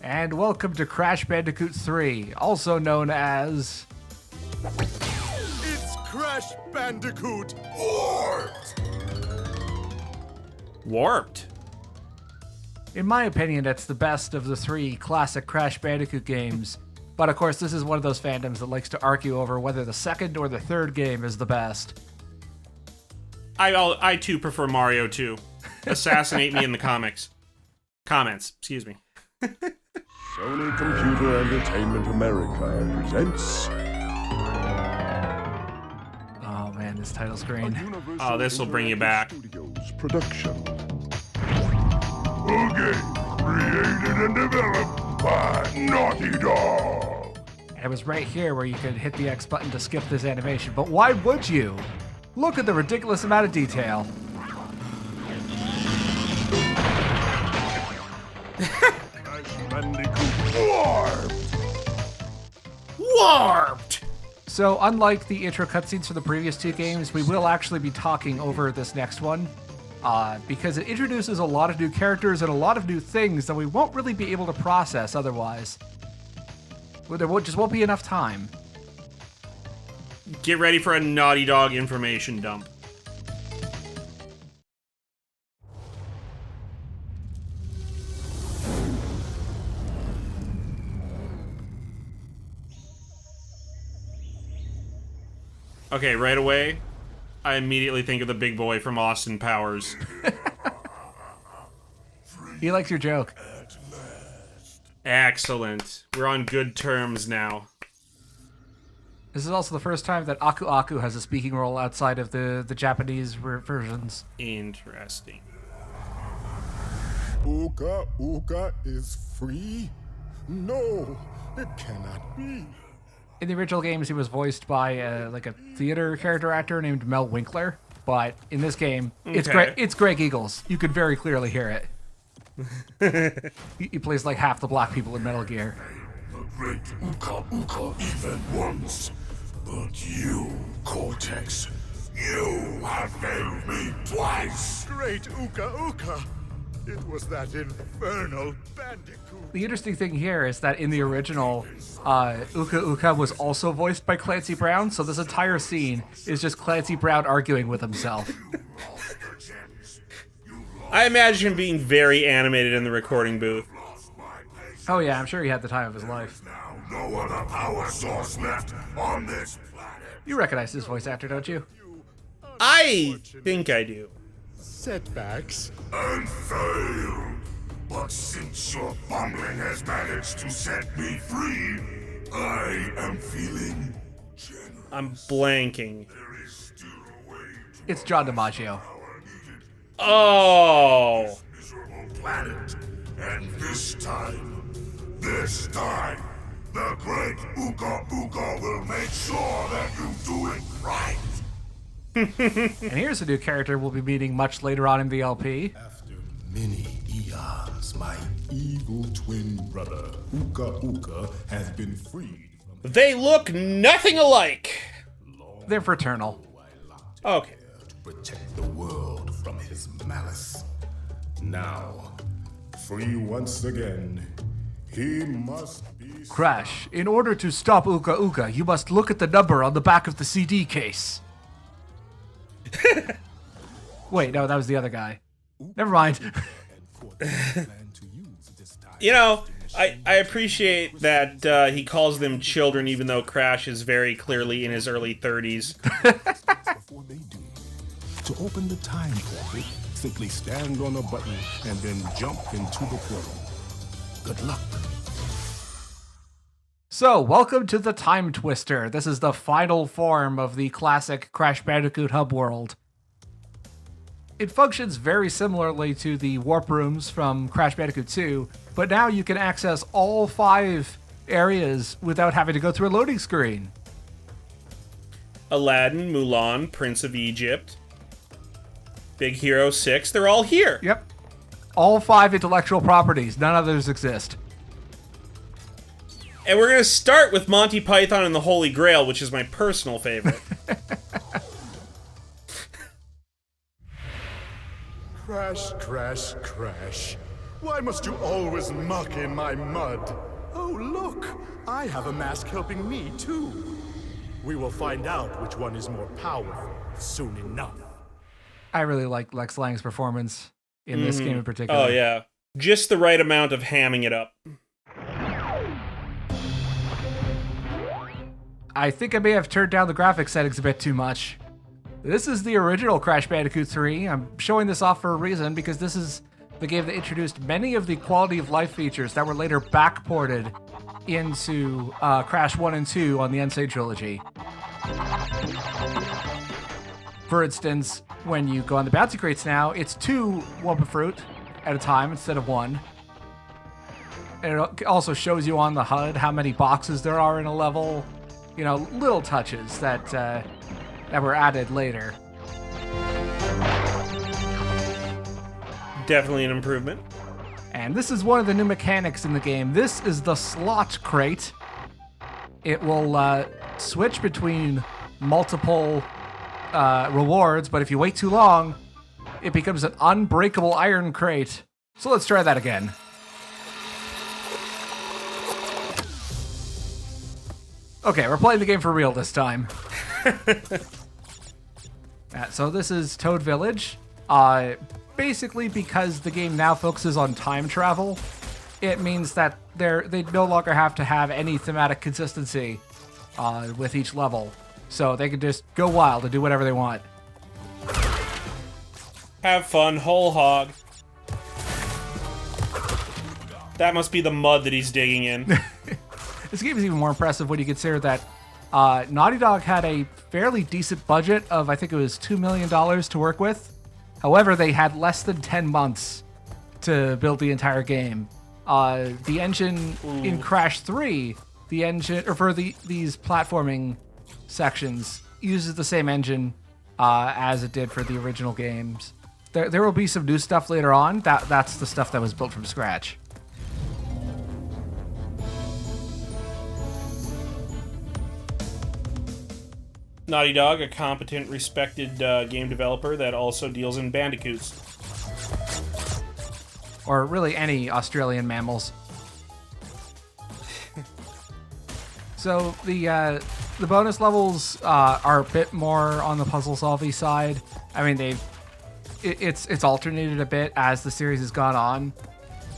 And welcome to Crash Bandicoot 3, also known as... It's Crash Bandicoot Warped! Warped? In my opinion, it's the best of the three classic Crash Bandicoot games. But of course, this is one of those fandoms that likes to argue over whether the second or the third game is the best. I too prefer Mario 2. Assassinate me in the comments, excuse me. Sony Computer Entertainment America presents... Oh man, this title screen. Oh, this will bring you back. Studios production. A game created and developed by Naughty Dog. And it was right here where you could hit the X button to skip this animation, but why would you? Look at the ridiculous amount of detail. Crash Bandicoot Warped. Warped! So, unlike the intro cutscenes for the previous two games, we will actually be talking over this next one, because it introduces a lot of new characters and a lot of new things that we won't really be able to process otherwise. Well, there just won't be enough time. Get ready for a Naughty Dog information dump. Okay, right away, I immediately think of the big boy from Austin Powers. He likes your joke. Excellent. We're on good terms now. This is also the first time that Aku Aku has a speaking role outside of the Japanese versions. Interesting. Uka Uka is free? No, it cannot be. In the original games, he was voiced by like a theater character actor named Mel Winkler, but in this game, it's Greg Eagles. You could very clearly hear it. He plays like half the black people in Metal Gear. The great Uka Uka even once. But you, Cortex, you have failed me twice. Great Uka Uka. It was that infernal Bandicoot. The interesting thing here is that in the original, Uka Uka was also voiced by Clancy Brown, so this entire scene is just Clancy Brown arguing with himself. I imagine him being very animated in the recording booth. Oh yeah, I'm sure he had the time of his life. Now no other power source left on this planet. You recognize this voice actor, don't you? I think I do. Setbacks and failed. But since your bumbling has managed to set me free, I am feeling generous. I'm blanking. There is still a way to It's John DiMaggio. power needed Oh. on this miserable planet. And this time, the great Uka Uka will make sure that you do it right. And here's a new character we'll be meeting much later on in the LP. After many eons, my evil twin brother, Uka Uka, has been freed from They look nothing alike. They're fraternal. Okay. to protect the world from his malice. Now, free once again, he must be... Crash, in order to stop Uka Uka, you must look at the number on the back of the CD case. Wait, no, that was the other guy. Never mind. You know, I appreciate that he calls them children, even though Crash is very clearly in his early 30s. Before they do, to open the time portal, simply stand on a button and then jump into the portal. Good luck. So, welcome to the Time Twister. This is the final form of the classic Crash Bandicoot hub world. It functions very similarly to the warp rooms from Crash Bandicoot 2, but now you can access all 5 areas without having to go through a loading screen. Aladdin, Mulan, Prince of Egypt, Big Hero 6, they're all here. Yep. All 5 intellectual properties. None others exist. And we're going to start with Monty Python and the Holy Grail, which is my personal favorite. Crash, crash, crash. Why must you always muck in my mud? Oh, look! I have a mask helping me, too. We will find out which one is more powerful soon enough. I really like Lex Lang's performance in this game in particular. Oh, yeah. Just the right amount of hamming it up. I think I may have turned down the graphics settings a bit too much. This is the original Crash Bandicoot 3. I'm showing this off for a reason because this is the game that introduced many of the quality of life features that were later backported into Crash 1 and 2 on the Sane Trilogy. For instance, when you go on the bouncy crates now, it's 2 Wumpa Fruit at a time instead of 1. And it also shows you on the HUD how many boxes there are in a level. You know, little touches that were added later. Definitely an improvement. And this is one of the new mechanics in the game. This is the slot crate. It will switch between multiple rewards, but if you wait too long, it becomes an unbreakable iron crate. So let's try that again. Okay, we're playing the game for real this time. So this is Toad Village. Basically, because the game now focuses on time travel, it means that they no longer have to have any thematic consistency with each level. So they can just go wild and do whatever they want. Have fun, whole hog. That must be the mud that he's digging in. This game is even more impressive when you consider that Naughty Dog had a fairly decent budget of, I think it was $2 million to work with. However, they had less than 10 months to build the entire game. The engine in Crash 3, the engine, or for these platforming sections, uses the same engine as it did for the original games. There will be some new stuff later on. That's the stuff that was built from scratch. Naughty Dog, a competent, respected game developer that also deals in bandicoots. Or really any Australian mammals. So the bonus levels are a bit more on the puzzle-solving side. I mean, it's alternated a bit as the series has gone on,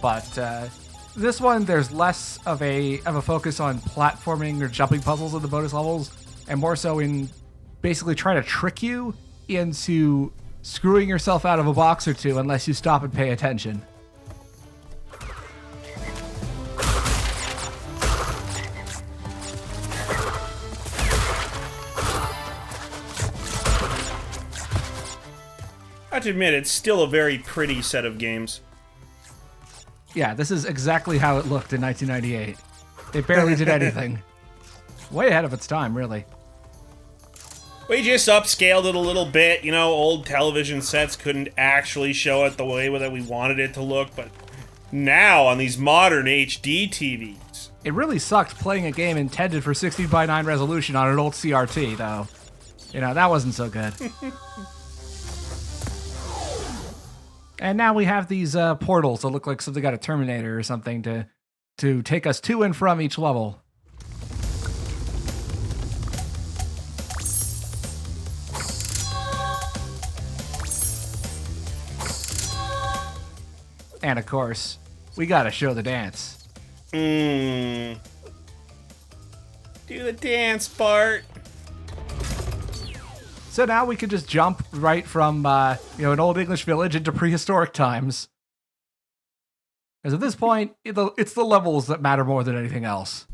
but this one there's less of a focus on platforming or jumping puzzles in the bonus levels, and more so in basically trying to trick you into screwing yourself out of a box or two unless you stop and pay attention. I have to admit, it's still a very pretty set of games. Yeah, this is exactly how it looked in 1998. It barely did anything. Way ahead of its time, really. We just upscaled it a little bit. You know, old television sets couldn't actually show it the way that we wanted it to look, but now on these modern HD TVs. It really sucked playing a game intended for 16:9 resolution on an old CRT, though. You know, that wasn't so good. And now we have these portals that look like something out of Terminator or something to take us to and from each level. And of course, we gotta show the dance. Do the dance part. So now we can just jump right from an old English village into prehistoric times. Because at this point, it's the levels that matter more than anything else.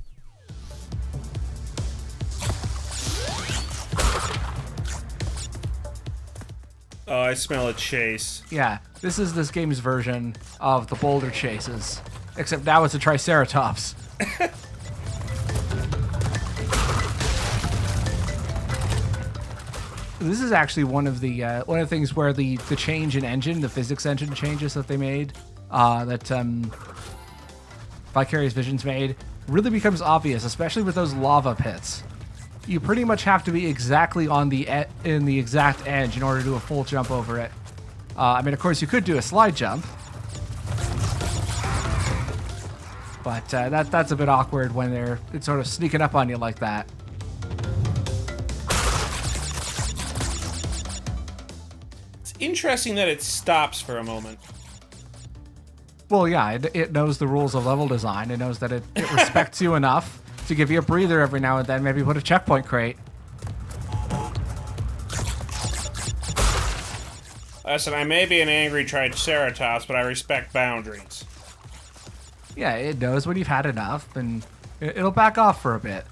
Oh, I smell a chase. Yeah, this is this game's version of the Boulder Chases. Except now it's a Triceratops. This is actually one of the things where the change in engine, the physics engine changes that they made, that Vicarious Visions made, really becomes obvious, especially with those lava pits. You pretty much have to be exactly in the exact edge in order to do a full jump over it. I mean, of course, you could do a slide jump. But that's a bit awkward when it's sort of sneaking up on you like that. It's interesting that it stops for a moment. Well, yeah, it knows the rules of level design. It knows that it respects you enough to give you a breather every now and then, maybe put a checkpoint crate. Listen, I may be an angry Triceratops, but I respect boundaries. Yeah, it knows when you've had enough, and it'll back off for a bit.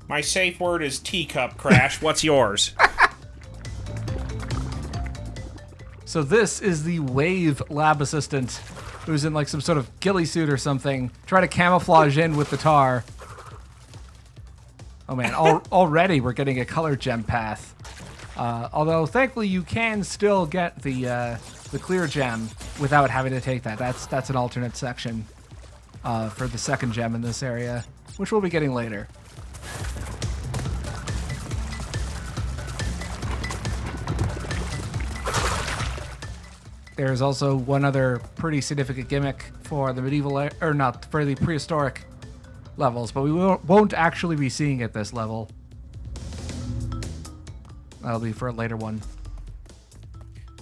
My safe word is teacup, Crash. What's yours? So this is the Wave lab assistant who's in like some sort of ghillie suit or something, try to camouflage in with the tar. Oh man, already we're getting a color gem path. Although thankfully you can still get the clear gem without having to take that. That's an alternate section for the second gem in this area, which we'll be getting later. There's also one other pretty significant gimmick for the for the prehistoric levels, but we won't actually be seeing it this level. That'll be for a later one.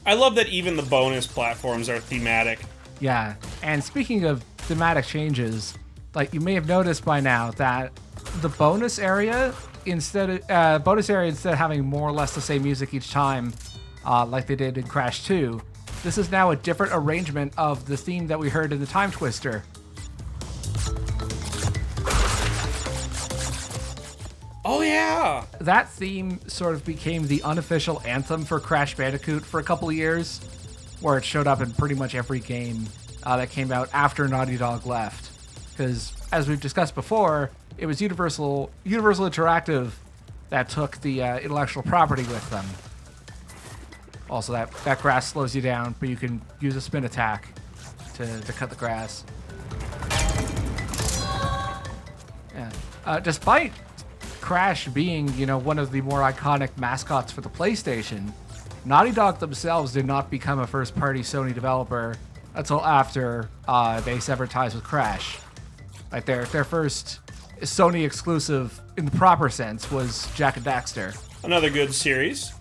I love that even the bonus platforms are thematic. Yeah, and speaking of thematic changes, like you may have noticed by now that the bonus area instead of having more or less the same music each time, like they did in Crash 2, this is now a different arrangement of the theme that we heard in the Time Twister. Oh yeah! That theme sort of became the unofficial anthem for Crash Bandicoot for a couple of years, where it showed up in pretty much every game that came out after Naughty Dog left. Because, as we've discussed before, it was Universal Interactive that took the intellectual property with them. Also, that grass slows you down, but you can use a spin attack to cut the grass. Yeah. Despite Crash being, one of the more iconic mascots for the PlayStation, Naughty Dog themselves did not become a first-party Sony developer until after they severed ties with Crash. Like their first Sony exclusive, in the proper sense, was Jak and Daxter. Another good series.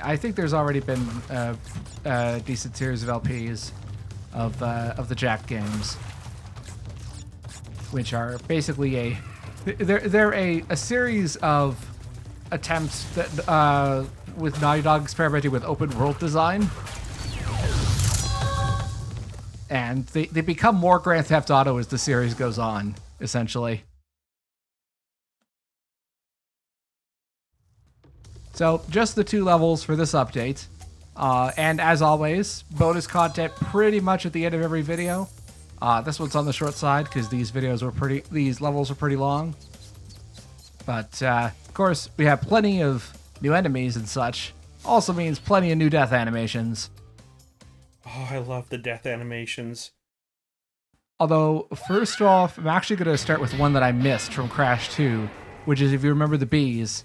I think there's already been a decent series of LPs of the Jak games, which are basically they're a series of attempts that with Naughty Dog experimenting with open world design, and they become more Grand Theft Auto as the series goes on, essentially. So, just the 2 levels for this update. And as always, bonus content pretty much at the end of every video. This one's on the short side because these levels are pretty long. But, of course, we have plenty of new enemies and such. Also means plenty of new death animations. Oh, I love the death animations. Although, first off, I'm actually going to start with one that I missed from Crash 2, which is, if you remember the bees.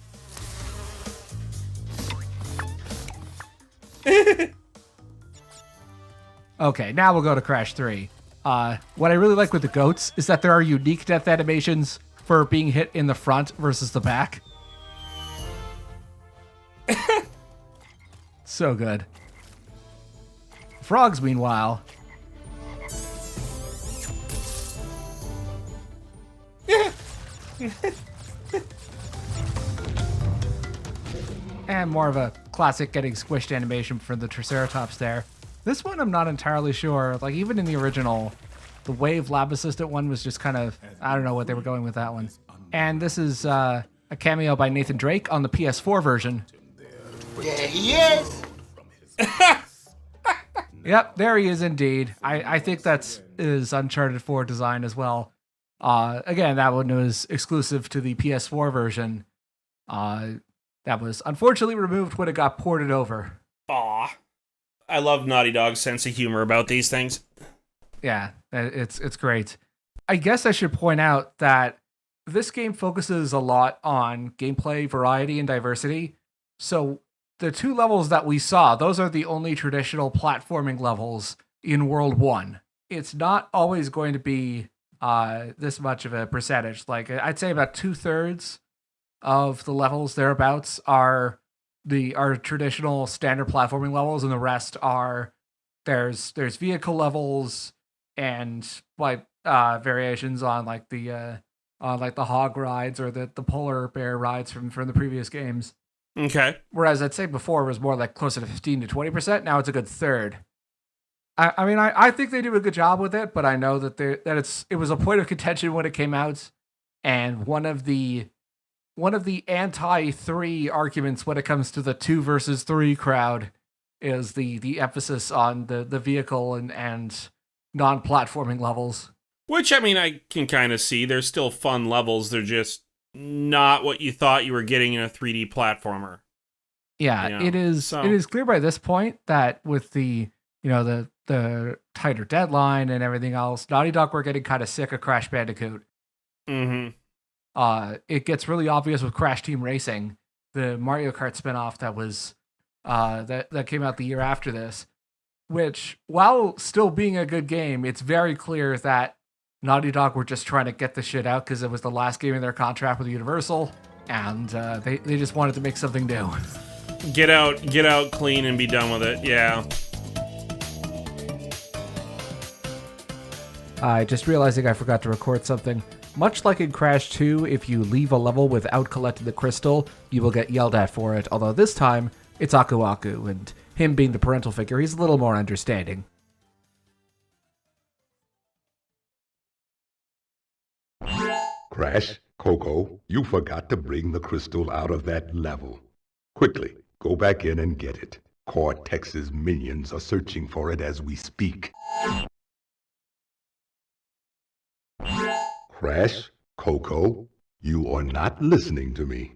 Okay, now we'll go to Crash 3. What I really like with the goats is that there are unique death animations for being hit in the front versus the back. So good. Frogs, meanwhile. And more of a classic getting squished animation for the Triceratops there. This one I'm not entirely sure. Like, even in the original, the Wave Lab Assistant one was just kind of, I don't know what they were going with that one. And this is a cameo by Nathan Drake on the PS4 version. There he is! Yep, there he is indeed. I think that's is Uncharted 4 design as well. Again, that one was exclusive to the PS4 version. That was unfortunately removed when it got ported over. Aw. I love Naughty Dog's sense of humor about these things. Yeah, it's great. I guess I should point out that this game focuses a lot on gameplay variety and diversity. So the 2 levels that we saw, those are the only traditional platforming levels in World 1. It's not always going to be this much of a percentage. Like, I'd say about 2/3 of the levels thereabouts are traditional standard platforming levels, and the rest are there's vehicle levels and like variations on like the hog rides or the polar bear rides from the previous games. Okay. Whereas I'd say before it was more like closer to 15 to 20%. Now it's a good third. I think they do a good job with it, but I know that it was a point of contention when it came out, and one of the anti-3 arguments when it comes to the 2 versus 3 crowd is the emphasis on the vehicle and non-platforming levels. Which, I mean, I can kind of see. They're still fun levels. They're just not what you thought you were getting in a 3D platformer. Yeah, it is clear by this point that with the tighter deadline and everything else, Naughty Dog were getting kind of sick of Crash Bandicoot. Mm-hmm. It gets really obvious with Crash Team Racing, the Mario Kart spinoff that was that came out the year after this, which, while still being a good game, it's very clear that Naughty Dog were just trying to get the shit out because it was the last game in their contract with Universal, and they just wanted to make something new. Get out clean and be done with it. Yeah. I just realizing I forgot to record something. Much like in Crash 2, if you leave a level without collecting the crystal, you will get yelled at for it, although this time, it's Aku Aku, and him being the parental figure, he's a little more understanding. Crash, Coco, you forgot to bring the crystal out of that level. Quickly, go back in and get it. Cortex's minions are searching for it as we speak. Crash, Coco, you are not listening to me.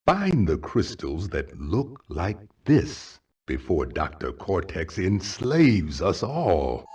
Find the crystals that look like this before Dr. Cortex enslaves us all.